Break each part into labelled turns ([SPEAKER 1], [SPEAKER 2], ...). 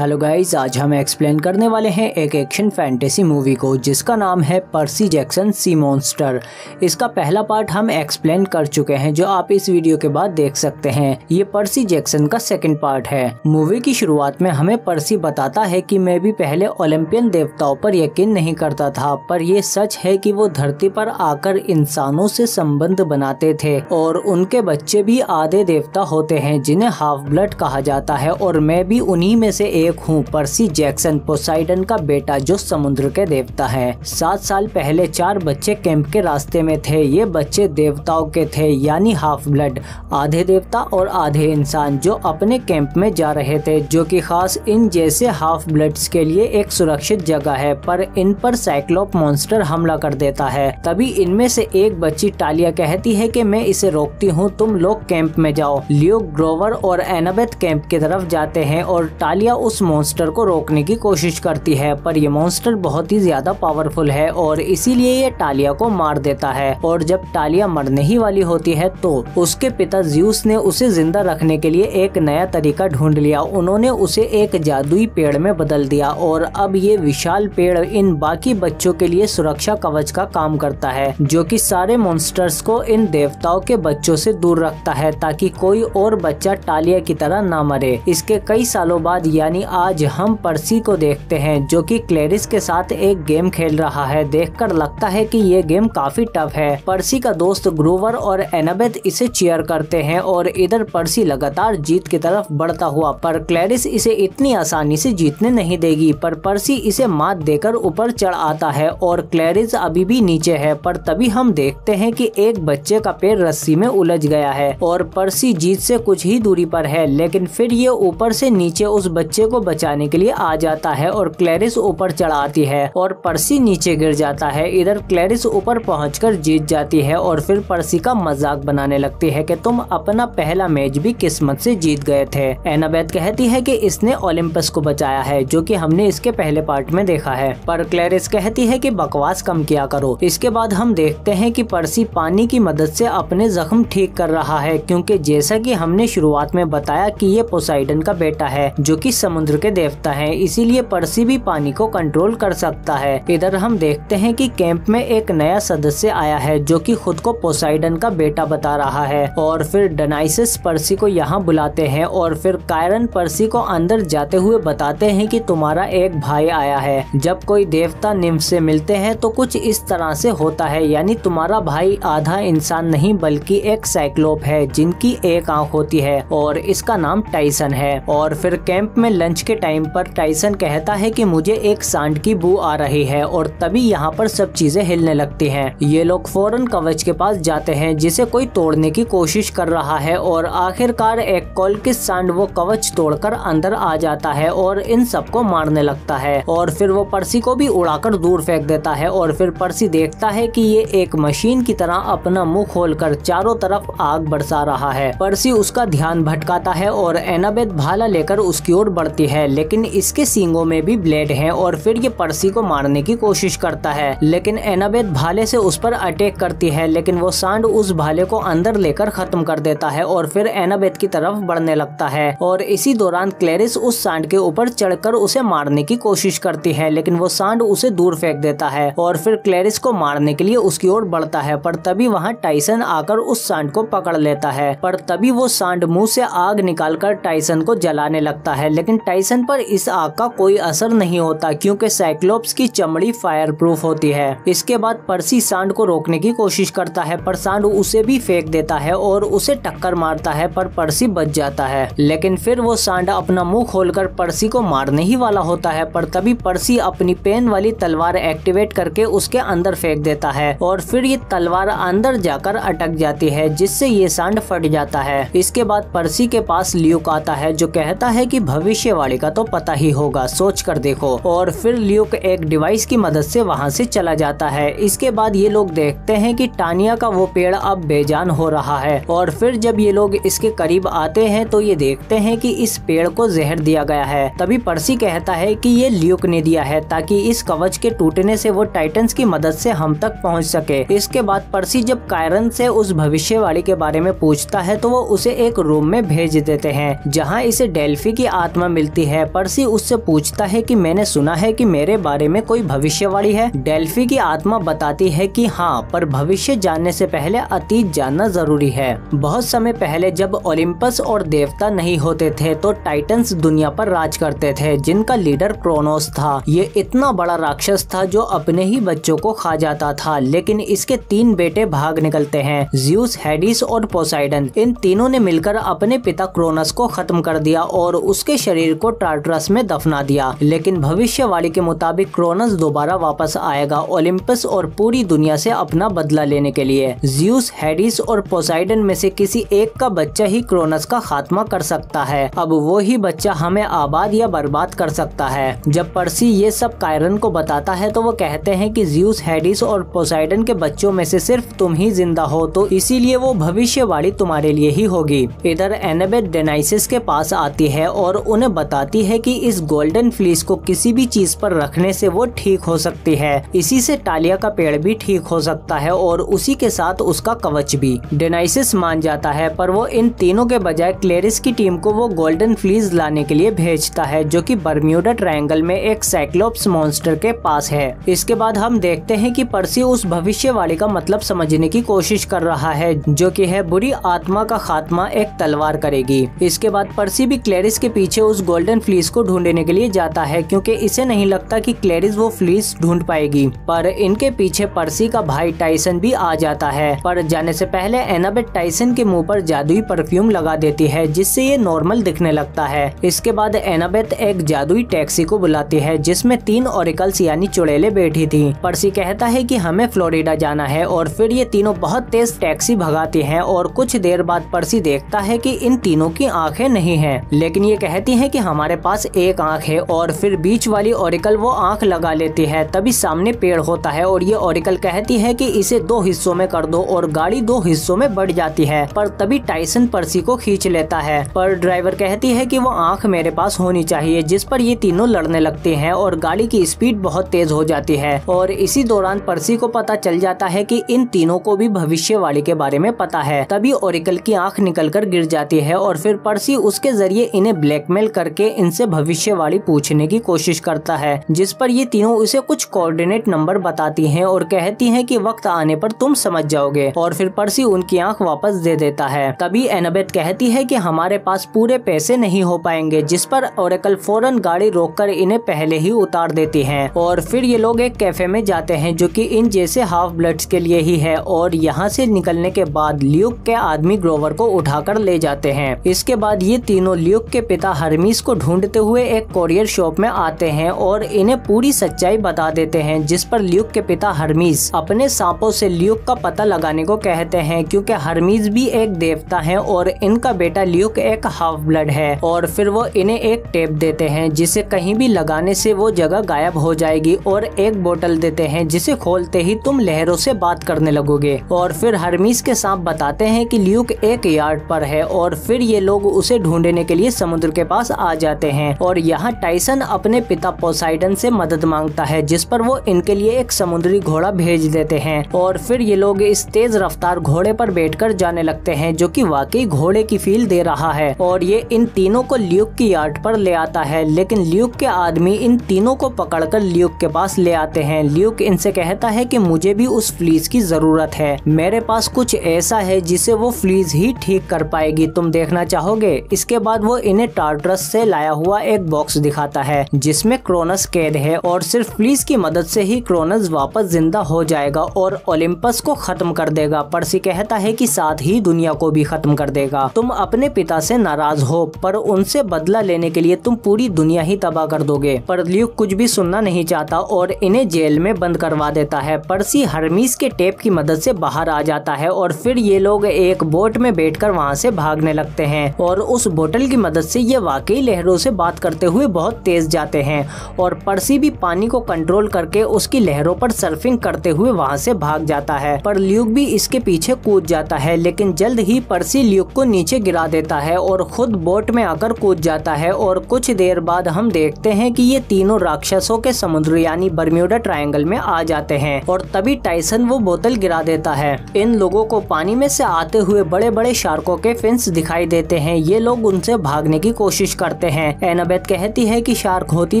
[SPEAKER 1] Hello guys, आज हम explain करने वाले हैं एक एक्शन फैंटेसी मूवी को जिसका नाम है पर्सी जैक्सन सी मॉन्स्टर। इसका पहला पार्ट हम एक्सप्लेन कर चुके हैं जो आप इस वीडियो के बाद देख सकते हैं। ये पर्सी जैक्सन का सेकंड पार्ट है। मूवी की शुरुआत में हमें पर्सी बताता है कि मैं भी पहले ओलंपियन देवताओं पर यकीन नहीं करता था, पर ये सच है कि वो धरती पर आकर इंसानों से संबंध बनाते थे और उनके बच्चे भी आधे देवता होते हैं जिन्हें हाफ ब्लड कहा जाता है, और मैं भी उन्हीं में से एक हूँ। पर्सी जैक्सन पोसाइडन का बेटा जो समुद्र के देवता है। 7 साल पहले 4 बच्चे कैंप के रास्ते में थे। ये बच्चे देवताओं के थे, यानी हाफ ब्लड, आधे देवता और आधे इंसान, जो अपने कैंप में जा रहे थे, जो कि खास इन जैसे हाफ ब्लड्स के लिए एक सुरक्षित जगह है। पर इन पर साइक्लोप मॉन्स्टर हमला कर देता है। तभी इनमें से एक बच्ची टालिया कहती है कि मैं इसे रोकती हूँ, तुम लोग कैंप में जाओ। लियो, ग्रोवर और एनाबेथ कैंप की तरफ जाते हैं और टालिया उस मॉन्स्टर को रोकने की कोशिश करती है, पर ये मॉन्स्टर बहुत ही ज्यादा पावरफुल है और इसीलिए ये टालिया को मार देता है। और जब टालिया मरने ही वाली होती है तो उसके पिता ज्यूस ने उसे जिंदा रखने के लिए एक नया तरीका ढूंढ लिया। उन्होंने उसे एक जादुई पेड़ में बदल दिया और अब ये विशाल पेड़ इन बाकी बच्चों के लिए सुरक्षा कवच का काम करता है, जो कि सारे मॉन्स्टर्स को इन देवताओं के बच्चों से दूर रखता है ताकि कोई और बच्चा टालिया की तरह ना मरे। इसके कई सालों बाद यानी आज हम पर्सी को देखते हैं जो कि क्लेरिस के साथ एक गेम खेल रहा है। देखकर लगता है कि ये गेम काफी टफ है। पर्सी का दोस्त ग्रोवर और एनाबेथ इसे चीयर करते हैं और इधर पर्सी लगातार जीत की तरफ बढ़ता हुआ, पर क्लेरिस इसे इतनी आसानी से जीतने नहीं देगी। पर पर्सी इसे मात देकर ऊपर चढ़ आता है और क्लेरिस अभी भी नीचे है। पर तभी हम देखते हैं कि एक बच्चे का पैर रस्सी में उलझ गया है और पर्सी जीत से कुछ ही दूरी पर है, लेकिन फिर ये ऊपर से नीचे उस बच्चे को बचाने के लिए आ जाता है और क्लेरिस ऊपर चढ़ आती है और पर्सी नीचे गिर जाता है। इधर क्लेरिस ऊपर पहुंचकर जीत जाती है और फिर पर्सी का मजाक बनाने लगती है कि तुम अपना पहला मैच भी किस्मत से जीत गए थे। एनाबेथ कहती है कि इसने ओलंपस को बचाया है, जो कि हमने इसके पहले पार्ट में देखा है, पर क्लेरिस कहती है कि बकवास कम किया करो। इसके बाद हम देखते हैं कि पर्सी पानी की मदद से अपने जख्म ठीक कर रहा है, क्योंकि जैसा कि हमने शुरुआत में बताया कि ये पोसाइडन का बेटा है जो कि समुद्र के देवता है, इसीलिए पर्सी भी पानी को कंट्रोल कर सकता है। इधर हम देखते हैं कि कैंप में एक नया सदस्य आया है जो कि खुद को पोसाइडन का बेटा बता रहा है, और फिर डनाइसिस पर्सी को यहाँ बुलाते हैं और फिर कायरन पर्सी को अंदर जाते हुए बताते हैं कि तुम्हारा एक भाई आया है। जब कोई देवता निम्फ से मिलते हैं तो कुछ इस तरह से होता है, यानी तुम्हारा भाई आधा इंसान नहीं बल्कि एक साइक्लोप है जिनकी एक आंख होती है और इसका नाम टाइसन है। और फिर कैंप में लंच के टाइम पर टाइसन कहता है कि मुझे एक सांड की बू आ रही है, और तभी यहाँ पर सब चीजें हिलने लगती हैं। ये लोग फौरन कवच के पास जाते हैं जिसे कोई तोड़ने की कोशिश कर रहा है, और आखिरकार एक कोलकिस सांड वो कवच तोड़कर अंदर आ जाता है और इन सबको मारने लगता है। और फिर वो पर्सी को भी उड़ाकर दूर फेंक देता है और फिर पर्सी देखता है कि ये एक मशीन की तरह अपना मुंह खोलकर चारों तरफ आग बरसा रहा है। पर्सी उसका ध्यान भटकाता है और एनाबेथ भाला लेकर उसकी ओर बढ़ती है, लेकिन इसके सींगों में भी ब्लेड हैं और फिर ये पर्सी को मारने की कोशिश करता है, लेकिन एनाबेथ भाले से उस पर अटैक करती है, लेकिन वो सांड उस भाले को अंदर लेकर खत्म कर देता है और फिर एनाबेथ की तरफ बढ़ने लगता है। और इसी दौरान क्लेरिस उस सांड के ऊपर चढ़कर उसे मारने की कोशिश करती है, लेकिन वो सांड उसे दूर फेंक देता है और फिर क्लेरिस को मारने के लिए उसकी ओर बढ़ता है। पर तभी वहाँ टाइसन आकर उस सांड को पकड़ लेता है, पर तभी वो सांड मुंह से आग निकालकर टाइसन को जलाने लगता है, लेकिन टाइसन पर इस आग का कोई असर नहीं होता क्योंकि साइक्लोप्स की चमड़ी फायर प्रूफ होती है। इसके बाद पर्सी सांड को रोकने की कोशिश करता है, पर सांड उसे भी फेंक देता है और उसे टक्कर मारता है, पर पर्सी बच जाता है। लेकिन फिर वो सांड अपना मुंह खोलकर पर्सी को मारने ही वाला होता है, पर तभी पर्सी अपनी पेन वाली तलवार एक्टिवेट करके उसके अंदर फेंक देता है और फिर ये तलवार अंदर जाकर अटक जाती है, जिससे ये सांड फट जाता है। इसके बाद पर्सी के पास ल्यूक आता है जो कहता है कि भविष्यवाणी का तो पता ही होगा, सोच कर देखो। और फिर ल्यूक एक डिवाइस की मदद से वहाँ से चला जाता है। इसके बाद ये लोग देखते हैं कि टानिया का वो पेड़ अब बेजान हो रहा है, और फिर जब ये लोग इसके करीब आते हैं तो ये देखते हैं कि इस पेड़ को जहर दिया गया है। तभी पर्सी कहता है कि ये ल्यूक ने दिया है ताकि इस कवच के टूटने से वो टाइटन्स की मदद से हम तक पहुँच सके। इसके बाद पर्सी जब कायरन से उस भविष्यवाणी के बारे में पूछता है तो वो उसे एक रूम में भेज देते हैं जहाँ इसे डेल्फी की आत्मा मिलती मिलती है। पर्सी उससे पूछता है कि मैंने सुना है कि मेरे बारे में कोई भविष्यवाणी है। डेल्फी की आत्मा बताती है कि हाँ, पर भविष्य जानने से पहले अतीत जानना जरूरी है। बहुत समय पहले जब ओलिम्पस और देवता नहीं होते थे तो टाइटन्स दुनिया पर राज करते थे, जिनका लीडर क्रोनोस था। ये इतना बड़ा राक्षस था जो अपने ही बच्चों को खा जाता था, लेकिन इसके 3 बेटे भाग निकलते हैं, ज़्यूस, हेडिस और पोसाइडन। इन तीनों ने मिलकर अपने पिता क्रोनस को खत्म कर दिया और उसके शरीर को टार्टरस में दफना दिया। लेकिन भविष्यवाणी के मुताबिक क्रोनस दोबारा वापस आएगा ओलिम्पस और पूरी दुनिया से अपना बदला लेने के लिए। ज़्यूस, हेडिस और पोसाइडन में से किसी एक का बच्चा ही क्रोनस का खात्मा कर सकता है। अब वो ही बच्चा हमें आबाद या बर्बाद कर सकता है। जब पर्सी ये सब कायरन को बताता है तो वो कहते हैं कि ज़्यूस, हेडिस और पोसाइडन के बच्चों में से सिर्फ तुम ही जिंदा हो, तो इसीलिए वो भविष्यवाणी तुम्हारे लिए ही होगी। इधर एनाबेथ डायनाइसिस के पास आती है और उन्हें बताती है कि इस गोल्डन फ्लीस को किसी भी चीज पर रखने से वो ठीक हो सकती है। इसी से टालिया का पेड़ भी ठीक हो सकता है और उसी के साथ उसका कवच भी। डायनाइसिस मान जाता है, पर वो इन तीनों के बजाय क्लेरिस की टीम को वो गोल्डन फ्लीस लाने के लिए भेजता है, जो कि बर्म्यूडा ट्रायंगल में एक साइक्लोप्स मॉन्स्टर के पास है। इसके बाद हम देखते हैं कि पर्सी उस भविष्यवाणी का मतलब समझने की कोशिश कर रहा है, जो कि है बुरी आत्मा का खात्मा एक तलवार करेगी। इसके बाद पर्सी भी क्लेरिस के पीछे उस गोल्डन फ्लीस को ढूंढने के लिए जाता है, क्योंकि इसे नहीं लगता कि क्लेरिस वो फ्लीस ढूंढ पाएगी। पर इनके पीछे पर्सी का भाई टाइसन भी आ जाता है। पर जाने से पहले एनाबेथ टाइसन के मुंह पर जादुई परफ्यूम लगा देती है, जिससे ये नॉर्मल दिखने लगता है। इसके बाद एनाबेथ एक जादुई टैक्सी को बुलाती है, जिसमें 3 ओरेकल्स यानी चुड़ैलें बैठी थी। पर्सी कहता है कि हमें फ्लोरिडा जाना है और फिर ये तीनों बहुत तेज टैक्सी भगाती हैं और कुछ देर बाद पर्सी देखता है कि इन तीनों की आंखें नहीं हैं, लेकिन ये कहती हैं कि हमारे पास एक आंख है। और फिर बीच वाली ओरेकल वो आंख लगा लेती है। तभी सामने पेड़ होता है और ये ओरेकल कहती है कि इसे 2 हिस्सों में कर दो और गाड़ी 2 हिस्सों में बढ़ जाती है। पर तभी टाइसन पर्सी को खींच लेता है, पर ड्राइवर कहती है कि वो आंख मेरे पास होनी चाहिए, जिस पर ये तीनों लड़ने लगते हैं और गाड़ी की स्पीड बहुत तेज हो जाती है। और इसी दौरान पर्सी को पता चल जाता है कि इन तीनों को भी भविष्यवाणी के बारे में पता है। तभी ओरेकल की आंख निकलकर गिर जाती है और फिर पर्सी उसके जरिए इन्हें ब्लैकमेल करके इनसे भविष्यवाणी पूछने की कोशिश करता है, जिस पर ये तीनों उसे कुछ कोऑर्डिनेट नंबर बताती हैं और कहती हैं कि वक्त आने पर तुम समझ जाओगे। और फिर पर्सी उनकी आंख वापस दे देता है। तभी एनाबेथ कहती है कि हमारे पास पूरे पैसे नहीं हो पाएंगे, जिस पर ओरेकल फौरन गाड़ी रोककर इन्हें पहले ही उतार देती हैं। और फिर ये लोग एक कैफे में जाते हैं, जो कि इन जैसे हाफ ब्लड्स के लिए ही है। और यहाँ से निकलने के बाद ल्यूक के आदमी ग्रोवर को उठाकर ले जाते हैं। इसके बाद ये तीनों ल्यूक के पिता हर्मीस को ढूंढते हुए एक कोरियर शॉप में आते हैं और इन्हें पूरी सच्चाई बता देते हैं, जिस पर ल्यूक के पिता हर्मीस अपने सांपों से ल्यूक का पता लगाने को कहते हैं, क्योंकि हर्मीस भी एक देवता है और इनका बेटा ल्यूक एक हाफ ब्लड है। और फिर वो इन्हें एक टेप देते हैं, जिसे कहीं भी लगाने से वो जगह गायब हो जाएगी, और एक बोतल देते हैं जिसे खोलते ही तुम लहरों से बात करने लगोगे। और फिर हर्मीस के सांप बताते हैं कि ल्यूक एक यार्ड पर है। और फिर ये लोग उसे ढूंढने के लिए समुद्र के पास आ जाते हैं और यहाँ टाइसन अपने पिता पोसाइडन से मदद मांगता है, जिस पर वो इनके लिए एक समुद्री घोड़ा भेज देते हैं। और फिर ये लोग इस तेज रफ्तार घोड़े पर बैठकर जाने लगते हैं, जो कि वाकई घोड़े की फील दे रहा है। और ये इन तीनों को ल्यूक की यार्ड पर ले आता है, लेकिन ल्यूक के आदमी इन तीनों को पकड़कर ल्यूक के पास ले आते हैं। ल्यूक इनसे कहता है कि मुझे भी उस फ्लीस की जरूरत है, मेरे पास कुछ ऐसा है जिसे वो फ्लीस ही ठीक कर पाएगी, तुम देखना चाहोगे? इसके बाद वो इन्हें टार्टरस से लाया हुआ एक बॉक्स दिखाता है, जिसमें क्रोनस कैद है और सिर्फ फ्लीस की मदद से ही क्रोनस वापस जिंदा हो जाएगा और ओलिम्पस को खत्म कर देगा। पर्सी कहता है कि साथ ही दुनिया को भी खत्म कर देगा। तुम अपने पिता से नाराज हो, पर उनसे बदला लेने के लिए तुम पूरी दुनिया ही तबाह कर दोगे। पर ल्यूक कुछ भी सुनना नहीं चाहता और इन्हें जेल में बंद करवा देता है। पर्सी हर्मीस के टेप की मदद से बाहर आ जाता है और फिर ये लोग एक बोट में बैठकर वहाँ से भागने लगते हैं और उस बोतल की मदद से ये वाकई लहरों से बात करते हुए बहुत तेज जाते हैं। और पर्सी भी पानी को कंट्रोल करके उसकी लहरों पर सर्फिंग करते हुए वहाँ से भाग जाता है, पर ल्यूक भी इसके पीछे कूद जाता है। लेकिन जल्द ही पर्सी ल्यूक को नीचे गिरा देता है और खुद बोट में आकर कूद जाता है। और कुछ देर बाद हम देखते हैं कि ये तीनों राक्षसों के समुद्र यानी बर्म्यूडा ट्रायंगल में आ जाते हैं और तभी टाइसन वो बोतल गिरा देता है। इन लोगों को पानी में से आते हुए बड़े बड़े शार्कों के फिन्स दिखाई देते हैं। ये लोग उनसे भागने की कोशिश करते हैं। एनाबेथ कहती है कि शार्क होती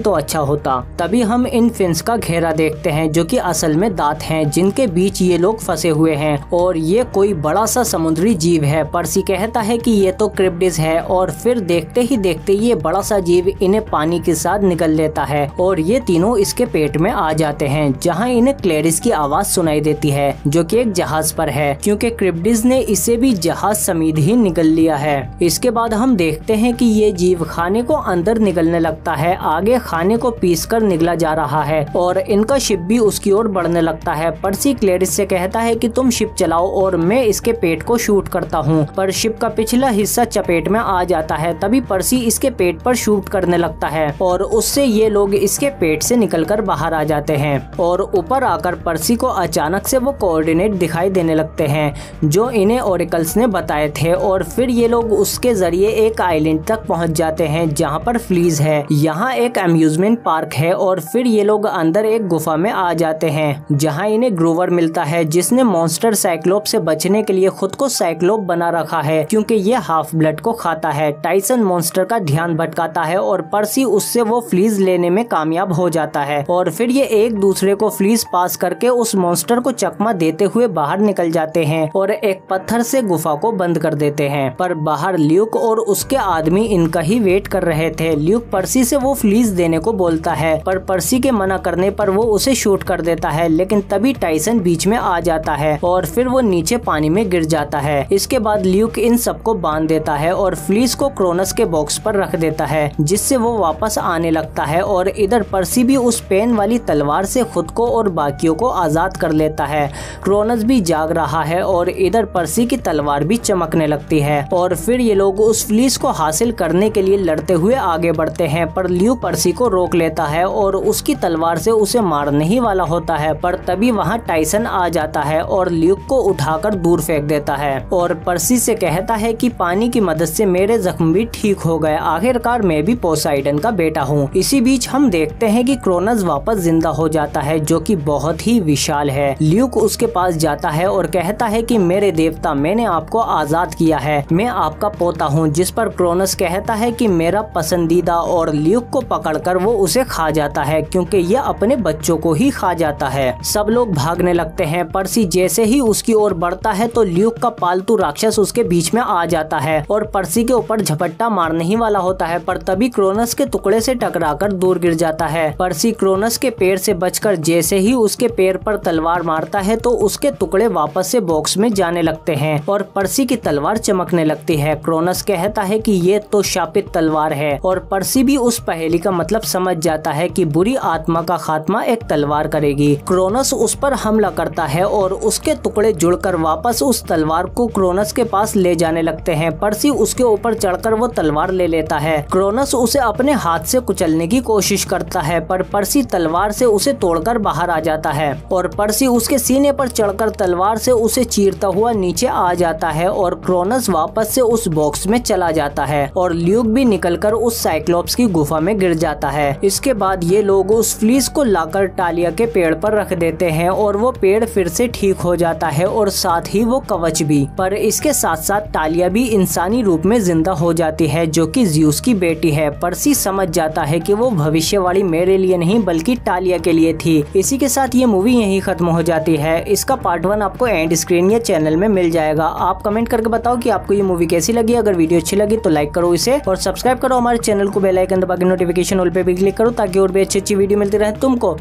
[SPEAKER 1] तो अच्छा होता। तभी हम इन फिन्स का घेरा देखते हैं जो कि असल में दांत हैं जिनके बीच ये लोग फंसे हुए हैं और ये कोई बड़ा सा समुद्री जीव है। पर्सी कहता है कि ये तो क्रिप्टिस है और फिर देखते ही देखते ये बड़ा सा जीव इन्हें पानी के साथ निगल लेता है और ये तीनों इसके पेट में आ जाते हैं, जहां इन्हें क्लेरिस की आवाज सुनाई देती है जो कि एक जहाज पर है, क्योंकि क्रिप्टिस ने इसे भी जहाज समेत ही निगल लिया है। इसके बाद हम देखते हैं कि ये जीव खाने को अंदर निगलने लगता है, आगे खाने को पीसकर निगला जा रहा है और इनका शिप भी उसकी ओर बढ़ने लगता है। पर्सी क्लेरिस से कहता है कि तुम शिप चलाओ और मैं इसके पेट को शूट करता हूँ, पर शिप का पिछला हिस्सा चपेट में आ जाता है। तभी पर्सी इसके पेट पर शूट करने लगता है और उससे ये लोग इसके पेट से निकलकर बाहर आ जाते हैं और ऊपर आकर पर्सी को अचानक से वो कोऑर्डिनेट दिखाई देने लगते हैं जो इन्हें ओरेकल्स ने बताए थे और फिर ये लोग उसके जरिए एक आइलैंड तक पहुंच जाते हैं जहां पर फ्लीज है। यहाँ एक अम्यूजमेंट पार्क है और फिर ये लोग अंदर एक गुफा में आ जाते हैं जहां इन्हें ग्रोवर मिलता है जिसने मॉन्स्टर साइक्लोप से बचने के लिए खुद को साइक्लोप बना रखा है क्योंकि ये हाफ ब्लड को खाता है। टाइसन मॉन्स्टर का ध्यान भटकाता है और पर्सी उससे वो फ्लीज लेने में कामयाब हो जाता है और फिर ये एक दूसरे को फ्लीज पास करके उस मॉन्स्टर को चकमा देते हुए बाहर निकल जाते हैं और एक पत्थर से गुफा को बंद कर देते हैं। पर बाहर ल्यूक और उसके आदमी इनका ही वेट कर रहे थे। ल्यूक पर्सी से वो फ्लीज देने को बोलता है पर पर्सी के मना करने पर वो उसे शूट कर देता है, लेकिन तभी टाइसन बीच में आ जाता है और फिर वो नीचे पानी में गिर जाता है। इसके बाद ल्यूक इन सबको बांध देता है और फ्लीज को क्रोनस के बॉक्स पर रख देता है जिससे वो वापस आने लगता है और इधर पर्सी भी उस पेन वाली तलवार से खुद को और बाकियों को आजाद कर लेता है। क्रोनस भी जाग रहा है और इधर पर्सी की तलवार भी चमकने लगती है और फिर ये लोग उस फ्लीज को हासिल करने के लिए लड़ते हुए आगे बढ़ते हैं, पर ल्यूक पर्सी को रोक लेता है और उसकी तलवार से उसे मारने ही वाला होता है। पर तभी वहाँ टाइसन आ जाता है और ल्यूक को उठाकर दूर फेंक देता है और पर्सी से कहता है कि पानी की मदद से मेरे जख्म भी ठीक हो गए, आखिरकार मैं भी पोसाइडन का बेटा हूँ। इसी बीच हम देखते हैं कि क्रोनस वापस जिंदा हो जाता है जो कि बहुत ही विशाल है। ल्यूक उसके पास जाता है और कहता है कि मेरे देवता, मैंने आपको आजाद किया है, मैं आपका पोता हूँ। जिस पर क्रोनस कहता है कि मेरा पसंदीदा, और ल्यूक को पकड़कर वो उसे खा जाता है क्योंकि यह अपने बच्चों को ही खा जाता है। सब लोग भागने लगते हैं। पर्सी जैसे ही उसकी ओर बढ़ता है तो ल्यूक का पालतू राक्षस उसके बीच में आ जाता है और पर्सी के ऊपर झपट्टा मारने ही वाला होता है, पर तभी क्रोनस के टुकड़े से टकराकर दूर गिर जाता है। पर्सी क्रोनस के पैर से बचकर जैसे ही उसके पैर पर तलवार मारता है तो उसके टुकड़े वापस से बॉक्स में जाने लगते हैं और पर्सी की तलवार चमकने लगती है। क्रोनस कहता है कि ये तो शापित तलवार है और पर्सी भी उस पहेली का मतलब समझ जाता है कि बुरी आत्मा का खात्मा एक तलवार करेगी। क्रोनस उस पर हमला करता है और उसके टुकड़े जुड़कर वापस उस तलवार को क्रोनस के पास ले जाने लगते हैं। पर्सी उसके ऊपर चढ़कर वो तलवार ले लेता है। क्रोनस उसे अपने हाथ से कुचलने की कोशिश करता है पर पर्सी तलवार से उसे तोड़कर बाहर आ जाता है और पर्सी उसके सीने पर चढ़कर तलवार से उसे चीरता हुआ नीचे आ जाता है और क्रोनस वापस से उस बॉक्स में चला जाता है और ल्यूक भी निकलकर उस साइक्लोप्स की गुफा में गिर जाता है। इसके बाद ये लोग उस फ्लीस को लाकर टालिया के पेड़ पर रख देते हैं और वो पेड़ फिर से ठीक हो जाता है और साथ ही वो कवच भी। पर इसके साथ साथ टालिया भी इंसानी रूप में जिंदा हो जाती है जो कि ज़्यूस की बेटी है। पर्सी समझ जाता है कि वो भविष्यवाणी मेरे लिए नहीं बल्कि टालिया के लिए थी। इसी के साथ ये मूवी यहीं खत्म हो जाती है। इसका पार्ट 1 आपको एंड स्क्रीन या चैनल में मिल जाएगा। आप कमेंट करके बताओ कि आपको ये मूवी कैसी लगी। अगर वीडियो अच्छी लगी तो लाइक करो इसे और सब्सक्राइब करो हमारे चैनल को, बेल आइकन दबा के नोटिफिकेशन ऑल पे भी क्लिक करो ताकि और भी अच्छी वीडियो मिलती रहे तुमको।